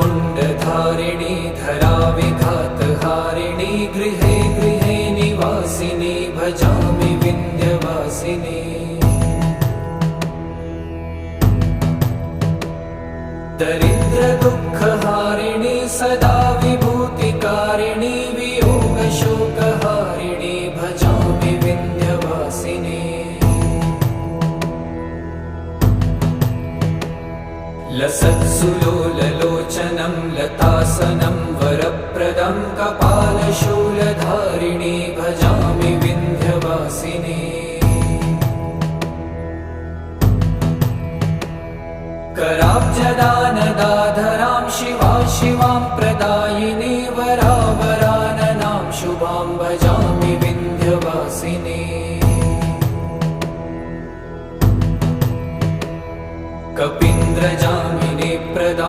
त्रिशूलमुण्डधारिणी धराविघातहारिणी गृहे गृहे निवासिनी भजामि विन्ध्यवासिनी दरिद्रदुःखहारिणी सदा विभूतिकारिणी वियोगशोकहारिणी भजामि विन्ध्यवासिनी लसत्सुलोललोचनं लतासनं वरप्रदं कपालशूलधारिणी भजामि विन्ध्यवासिनी कराब्जदानदाधरा